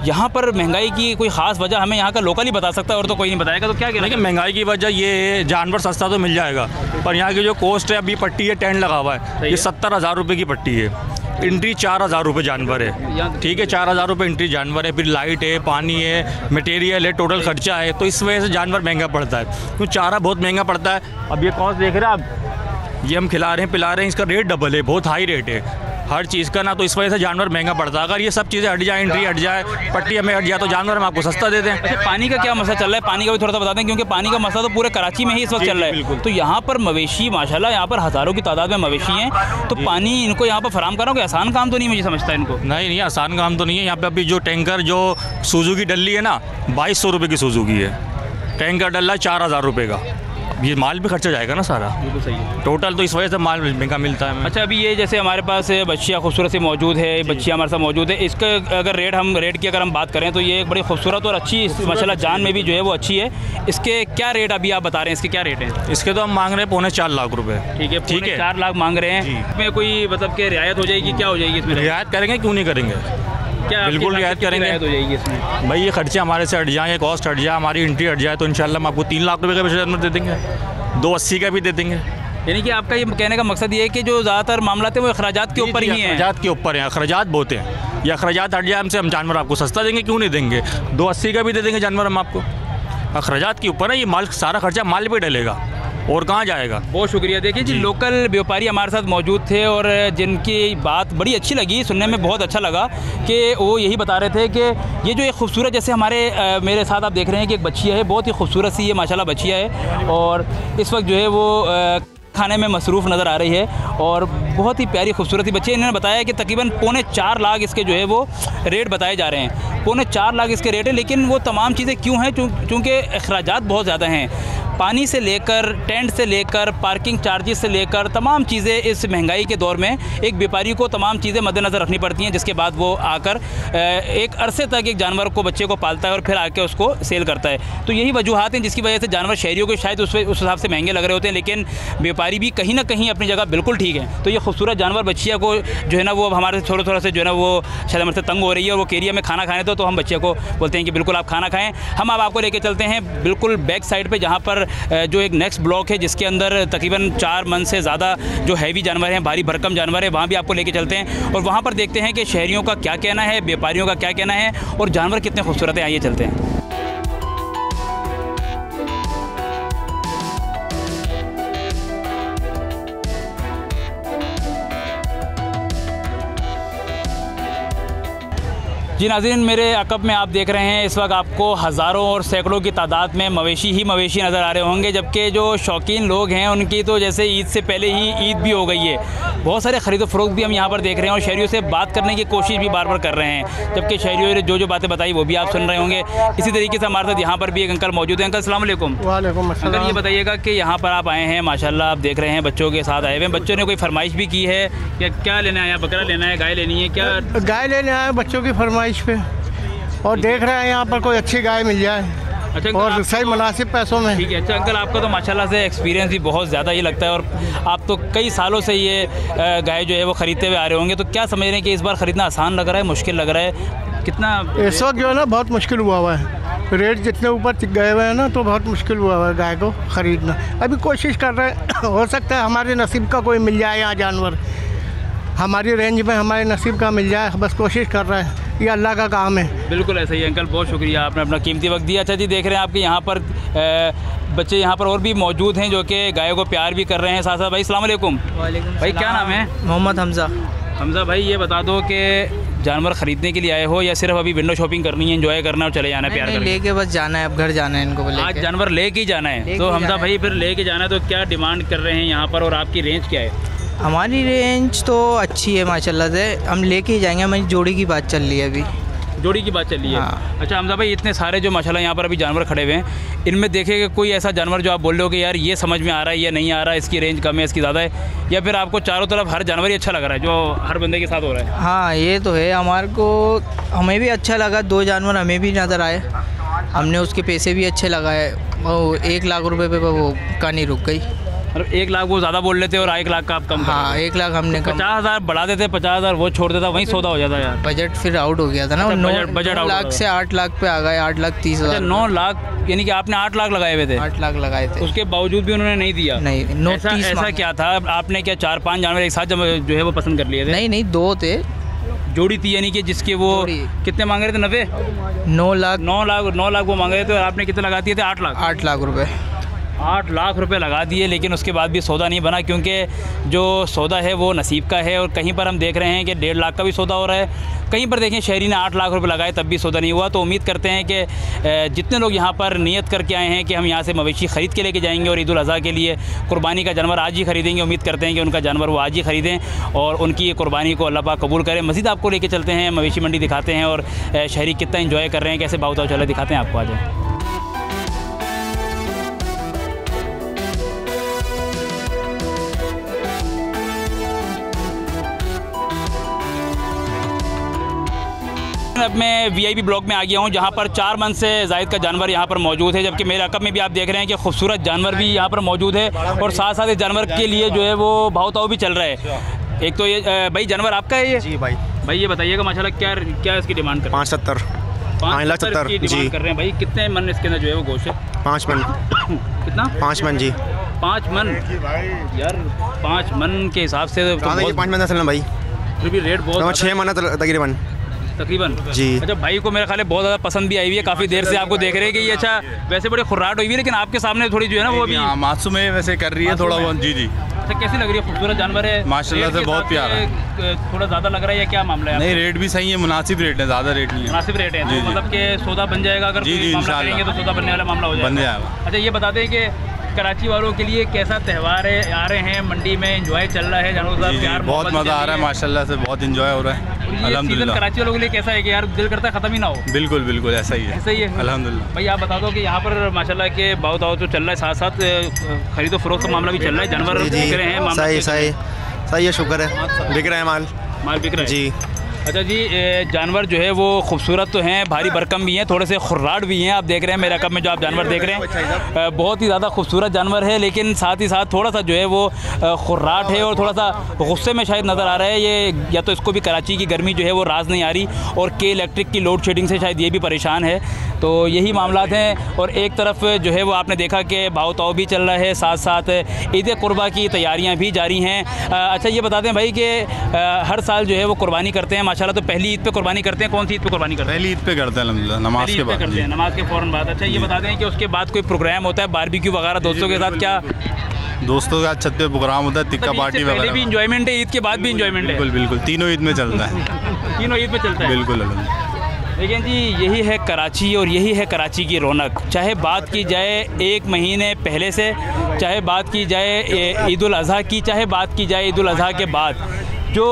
यहाँ पर महंगाई की कोई ख़ास वजह हमें यहाँ का लोकल ही बता सकता है और तो कोई नहीं बताएगा, तो क्या कहना? देखिए, महंगाई की वजह ये है, जानवर सस्ता तो मिल जाएगा पर यहाँ की जो कॉस्ट है, अभी पट्टी है, टेंट लगा हुआ है, ये 70,000 रुपये की पट्टी है। एंट्री 4,000 रुपये जानवर है, ठीक है, 4,000 रुपये एंट्री जानवर है, फिर लाइट है, पानी है, मटेरियल है, टोटल खर्चा है, तो इस वजह से जानवर महंगा पड़ता है। तो चारा बहुत महंगा पड़ता है। अब ये कौन देख रहे हैं आप, ये हम खिला रहे हैं, पिला रहे हैं, इसका रेट डबल है, बहुत हाई रेट है। हर चीज़ का ना, तो इस वजह से जानवर महंगा पड़ता है। अगर ये सब चीज़ें हट जाए, एंट्री हट जाए, पट्टी हमें हट जाए, तो जानवर हम आपको सस्ता देते हैं। अच्छा, पानी का क्या मसला चल रहा है? पानी का भी थोड़ा सा बता दें, क्योंकि पानी का मसला तो पूरे कराची में ही इस वक्त चल रहा है। तो यहाँ पर मवेशी माशाल्लाह, यहाँ पर हज़ारों की तादाद में मवेशी हैं, तो पानी इनको यहाँ पर फराम करो, आसान काम तो नहीं मुझे समझता इनको। नहीं, आसान काम तो नहीं है। यहाँ पे अभी जो टैंकर जो सुजुकी डल्ली है ना, 2200 रुपये की सुजुकी है। टैंकर डल्ला 4000 रुपये का। ये माल भी खर्चा जाएगा ना सारा। बिल्कुल सही है। टोटल तो इस वजह से माल महंगा मिलता है। अच्छा, अभी ये जैसे हमारे पास बच्चियाँ खूबसूरत सी मौजूद है, बच्चियाँ हमारे साथ मौजूद है, इसका अगर रेट की अगर हम बात करें तो ये एक बड़ी खूबसूरत और अच्छी माशाल्लाह जान में भी जो है वो अच्छी है। इसके क्या रेट अभी आप बता रहे हैं? इसके क्या रेट हैं? इसके तो हम मांग रहे हैं 4.25 लाख रुपए। ठीक है, 4 लाख मांग रहे हैं। इसमें कोई मतलब कि रियायत हो जाएगी? क्या हो जाएगी इसमें? रियायत करेंगे, क्यों नहीं करेंगे, क्या बिल्कुल रियायत करेंगे। हो जाएगी इसमें? भाई ये खर्चे हमारे से हट जाए, कॉस्ट हट जाए, हमारी एंट्री हट जाए, तो इंशाल्लाह हम आपको 3 लाख रुपये का भी जानवर दे देंगे, 280 का भी दे देंगे। यानी कि आपका ये कहने का मकसद ये है कि जो ज़्यादातर मामला है वो अखराजात के ऊपर ही हैं। अखराजात के ऊपर हैं, अखराजात बहुत हैं। ये अखराजात हट जाए हमसे, हम जानवर आपको सस्ता देंगे, क्यों नहीं देंगे, 280 का भी दे देंगे जानवर हम आपको। अखराजात के ऊपर है ये, माल सारा खर्चा माल पे डलेगा और कहाँ जाएगा। बहुत शुक्रिया। देखिए जी, लोकल व्यापारी हमारे साथ मौजूद थे और जिनकी बात बड़ी अच्छी लगी, सुनने में बहुत अच्छा लगा कि वो यही बता रहे थे कि ये जो एक खूबसूरत, जैसे मेरे साथ आप देख रहे हैं कि एक बच्चिया है, बहुत ही खूबसूरत सी ये माशाल्लाह बच्चिया है, और इस वक्त जो है वो खाने में मसरूफ़ नज़र आ रही है और बहुत ही प्यारी खूबसूरत सी बच्ची है। इन्होंने बताया कि तकरीबन 4.25 लाख इसके जो है वो रेट बताए जा रहे हैं। 4.25 लाख इसके रेट है, लेकिन वो तमाम चीज़ें क्यों हैं? चूँकि अखराजात बहुत ज़्यादा हैं, पानी से लेकर, टेंट से लेकर, पार्किंग चार्जेस से लेकर, तमाम चीज़ें इस महंगाई के दौर में एक व्यापारी को तमाम चीज़ें मद्देनज़र रखनी पड़ती हैं, जिसके बाद वो आकर एक अरसे तक एक जानवर को, बच्चे को पालता है और फिर आके उसको सेल करता है। तो यही वजूहात हैं जिसकी वजह से जानवर शहरियों को शायद उस हिसाब से महंगे लग रहे होते हैं, लेकिन व्यापारी भी कहीं ना कहीं अपनी जगह बिल्कुल ठीक है। तो ये खूबसूरत जानवर बच्चिया को जो है ना वो हमारे थोड़ा से जो है ना वो शायद हमारे से तंग हो रही है और वो कह रही है हमें खाना खाने तो हम बच्चे को बोलते हैं कि बिल्कुल आप खाना खाएँ। हम अब आपको लेके चलते हैं बिल्कुल बैक साइड पर, जहाँ पर जो एक नेक्स्ट ब्लॉक है जिसके अंदर तकरीबन 4 मन से ज़्यादा जो हैवी जानवर हैं, भारी भरकम जानवर है, वहाँ भी आपको लेके चलते हैं और वहाँ पर देखते हैं कि शहरियों का क्या कहना है, व्यापारियों का क्या कहना है और जानवर कितने खूबसूरत हैं। आइए चलते हैं। जी नाज़रीन, मेरे अकब में आप देख रहे हैं इस वक्त आपको हज़ारों और सैकड़ों की तादाद में मवेशी नज़र आ रहे होंगे, जबकि जो शौकीन लोग हैं उनकी तो जैसे ईद से पहले ही ईद भी हो गई है। बहुत सारे ख़रीदो फ़रोख्त भी हम यहाँ पर देख रहे हैं और शहरियों से बात करने की कोशिश भी बार बार कर रहे हैं, जबकि शहरियों ने जो बातें बताई वो भी आप सुन रहे होंगे। इसी तरीके से हमारे साथ यहाँ पर भी एक अंकल मौजूद हैं। अंकल अस्सलाम वालेकुम। वालेकुम अस्सलाम। अंकल ये बताइएगा कि यहाँ पर आप आए हैं, माशाल्लाह आप देख रहे हैं बच्चों के साथ आए हुए हैं, बच्चों ने कोई फरमाइश भी की है या क्या लेना है? बकरा लेना है, गाय लेनी है? क्या गाय लेने आए बच्चों की फरमाइश पे और देख रहे हैं यहाँ पर कोई अच्छी गाय मिल जाए। अच्छा, और सही मुनासिब पैसों में। ठीक है। अच्छा अंकल, आपका तो माशाल्लाह से एक्सपीरियंस भी बहुत ज़्यादा ही लगता है और आप तो कई सालों से ये गाय जो है वो ख़रीदते हुए आ रहे होंगे, तो क्या समझ रहे हैं कि इस बार ख़रीदना आसान लग रहा है, मुश्किल लग रहा है? कितना इस वक्त जो है ना बहुत मुश्किल हुआ है, रेट जितने ऊपर गए हुए हैं ना तो बहुत मुश्किल हुआ है गाय को ख़रीदना। अभी कोशिश कर रहे हैं, हो सकता है हमारे नसीब का कोई मिल जाए यहाँ जानवर, हमारी रेंज में हमारे नसीब का मिल जाए, बस कोशिश कर रहे हैं, ये अल्लाह का काम है। बिल्कुल ऐसा ही अंकल, बहुत शुक्रिया, आपने अपना कीमती वक्त दिया। अच्छा जी, देख रहे हैं आपके यहाँ पर बच्चे यहाँ पर और भी मौजूद हैं जो कि गायों को प्यार भी कर रहे हैं साथ साथ। भाई अस्सलाम वालेकुम। भाई क्या नाम है? मोहम्मद हमज़ा। हमज़ा भाई ये बता दो कि जानवर ख़रीदने के लिए आए हो या सिर्फ अभी विंडो शॉपिंग करनी है, एंजॉय करना है और चले जाना है? प्यार लेके बस जाना है, अब घर जाना है इनको। आज जानवर लेके ही जाना है? तो हमज़ा भाई फिर लेके जाना है तो क्या डिमांड कर रहे हैं यहाँ पर और आपकी रेंज क्या है? हमारी रेंज तो अच्छी है माशाल्लाह से, हम लेके ही जाएंगे। हमारी जोड़ी की बात चल रही है अभी। जोड़ी की बात चल रही है? हाँ। अच्छा हमज़ा भाई, इतने सारे जो माशाल्लाह यहाँ पर अभी जानवर खड़े हुए हैं, इनमें देखेगा कोई ऐसा जानवर जो आप बोल रहे हो कि यार ये समझ में आ रहा है या नहीं आ रहा है, इसकी रेंज कम है, इसकी ज़्यादा है, या फिर आपको चारों तरफ हर जानवर ही अच्छा लग रहा है जो हर बंदे के साथ हो रहा है? हाँ ये तो है, हमारे को हमें भी अच्छा लगा, 2 जानवर हमें भी नज़र आए, हमने उसके पैसे भी अच्छे लगाए। वो 1 लाख रुपये पे वो कहानी रुक गई। मतलब 1 लाख वो ज़्यादा बोल लेते और 1 लाख का आप कम? हाँ 1 लाख हमने 50,000 बढ़ा देते, 50,000 वो छोड़ देता, वहीं सौदा हो जाता यार। बजट फिर आउट हो गया था ना। अच्छा, 9 लाख से 8 लाख पे आ गए, 8,30,000। 9 लाख यानी कि आपने 8 लाख लगाए हुए थे? 8 लाख लगाए थे, उसके बावजूद भी उन्होंने नहीं दिया? नहीं। ऐसा क्या था, आपने क्या 4-5 जानवर एक साथ जो है वो पसंद कर लिए थे? नहीं 2 थे, जोड़ी थी, यानी कि जिसके वो कितने मांग रहे थे? 9 लाख 9 लाख वो मांग रहे थे और आपने कितने लगा दिए थे? 8 लाख 8 लाख रुपए। 8 लाख रुपए लगा दिए, लेकिन उसके बाद भी सौदा नहीं बना, क्योंकि जो सौदा है वो नसीब का है। और कहीं पर हम देख रहे हैं कि 1.5 लाख का भी सौदा हो रहा है, कहीं पर देखें शहरी ने 8 लाख रुपए लगाए तब भी सौदा नहीं हुआ। तो उम्मीद करते हैं कि जितने लोग यहाँ पर नियत करके आए हैं कि हम यहाँ से मवेशी ख़रीद के लेके जाएंगे और ईद उल अज़हा के लिए कुर्बानी का जानवर आज ही ख़रीदेंगे, उम्मीद करते हैं कि उनका जानवर वो आज ही ख़रीदें और उनकी ये कुर्बानी को अल्लाह पाक कबूल करें। मज़ीद आपको लेके चलते हैं, मवेशी मंडी दिखाते हैं और शहरी कितना इंजॉय कर रहे हैं, कैसे भाव ताव चल रहा है दिखाते हैं आपको। आ जाए। अब मैं वीआईपी ब्लॉक में आ गया हूँ, जहाँ पर 4 मन से ज़ायद का जानवर यहाँ पर मौजूद है, जबकि मेरे अकब में भी आप देख रहे हैं कि खूबसूरत जानवर भी यहाँ पर मौजूद है और साथ साथ इस जानवर के लिए जो है वो भाव ताव भी चल रहा है। एक तो ये भाई जानवर आपका है ये? जी भाई ये बताइएगा माशाल्लाह क्या इसकी डिमांड कर? 570 की डिमांड कर रहे हैं भाई। कितने मन इसके अंदर जो है वो गोश्त है? 5 मन। कितना? 5 मन जी। 5 मन यार, 5 मन के हिसाब से 5 मन चलना भाई, फिर भी रेट बहुत 6 मन तकरीबन जी। अच्छा, भाई को मेरा ख्याल है बहुत ज़्यादा पसंद भी आई हुई है, काफ़ी देर से आपको देख रहे हैं कि ये अच्छा वैसे बड़ी खुर्राट हुई है, लेकिन आपके सामने थोड़ी जो है ना वो भी मासूम है वैसे कर रही है थोड़ा बहुत। जी। अच्छा, कैसी लग रही है? खूबसूरत जानवर है माशाल्लाह से, बहुत प्यारा है। थोड़ा ज़्यादा लग रहा है या क्या मामला है? नहीं, रेट भी सही है, मुनासिब रेट है, ज़्यादा रेट नहीं है, मुनासिब रेट है। तो मतलब कि सौदा बन जाएगा अगर मामला करेंगे तो सौदा बनने वाला मामला हो जाएगा। अच्छा, ये बता दें कि कराची वालों के लिए कैसा त्यौहार है? आ रहे हैं मंडी में, एंजॉय चल रहा है जानवर साहब, प्यार बहुत मज़ा आ रहा है माशाल्लाह से, बहुत एंजॉय हो रहा है अल्हम्दुलिल्लाह। कराची वालों के लिए कैसा है कि यार दिल करता है ख़त्म ही ना हो? बिल्कुल बिल्कुल ऐसा ही है, ऐसा ही है अल्हम्दुलिल्लाह। भाई आप बता दो कि यहाँ पर माशाल्लाह के भाव ताव तो चल रहा है, साथ साथ खरीदो फरोख्त का मामला भी चल रहा है, जानवर बिक रहे हैं, सही है, शुक्र है, बिक रहा है माल बिक रहा है जी। अच्छा जी, जानवर जो है वो खूबसूरत तो हैं, भारी भरकम भी हैं, थोड़े से खुर्राट भी हैं। आप देख रहे हैं मेरे कप में जो आप जानवर देख रहे हैं बहुत ही ज़्यादा खूबसूरत जानवर है, लेकिन साथ ही साथ थोड़ा सा जो है वो खुर्राट है और थोड़ा सा गुस्से में शायद नज़र आ रहा है ये, या तो इसको भी कराची की गर्मी जो है वो राज नहीं आ रही और के इलेक्ट्रिक की लोड शेडिंग से शायद ये भी परेशान है। तो यही मामलात हैं। और एक तरफ जो है वो आपने देखा कि भाव ताव भी चल रहा है, साथ साथ ईद कुर्बा की तैयारियाँ भी जारी हैं। अच्छा, ये बता दें भाई कि हर साल जो है वो कुर्बानी करते हैं माशाल्लाह, तो पहली ईद पे कुर्बानी करते हैं, कौन सी ईद पे कुर्बानी करते हैं? पहली ईद पे करते हैं अल्हम्दुलिल्लाह, नमाज के बाद करते हैं, नमाज के फ़ौरन बाद। अच्छा, ये बता दें कि उसके बाद कोई प्रोग्राम होता है बारबेक्यू वगैरह दोस्तों के साथ? क्या दोस्तों के साथ छत पे प्रोग्राम होता है, टिक्का पार्टी वगैरह भी इंजॉयमेंट है, ईद के बाद भी इंजॉयमेंट है? बिल्कुल बिल्कुल, तीनों ईद में चलता है तीनों ईद में चलता है बिल्कुल। लेकिन जी यही है कराची और यही है कराची की रौनक। चाहे बात की जाए 1 महीने पहले से, चाहे बात की जाए ईद उल अज़हा की, चाहे बात की जाए ईद उल अज़हा के बाद, जो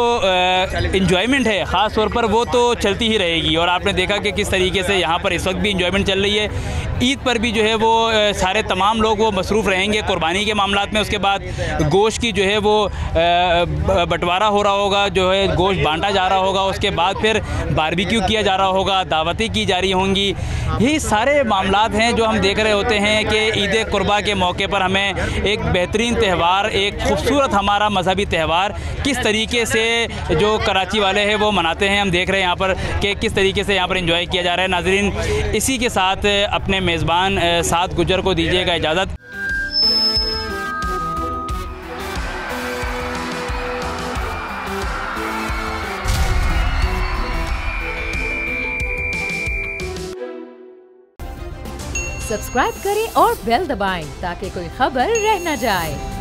इन्जॉयमेंट है ख़ास तौर पर वो तो चलती ही रहेगी। और आपने देखा कि किस तरीके से यहाँ पर इस वक्त भी इन्जॉयमेंट चल रही है। ईद पर भी जो है वो सारे तमाम लोग वो मसरूफ़ रहेंगे कुर्बानी के मामलात में। उसके बाद गोश्त की जो है वो बंटवारा हो रहा होगा, जो है गोश्त बांटा जा रहा होगा, उसके बाद फिर बारबेक्यू किया जा रहा होगा, दावतें की जा रही होंगी। यही सारे मामलात हैं जो हम देख रहे होते हैं कि ईद कुर्बा के मौके पर हमें एक बेहतरीन त्यौहार, एक खूबसूरत हमारा मजहबी त्यौहार किस तरीके से जो कराची वाले हैं वो मनाते हैं। हम देख रहे हैं यहाँ पर कि किस तरीके से यहाँ पर एंजॉय किया जा रहा है। नाज़रीन, इसी के साथ अपने मेज़बान साद गुजर को दीजिएगा इजाज़त। सब्सक्राइब करें और बेल दबाएं ताकि कोई खबर रह न जाए।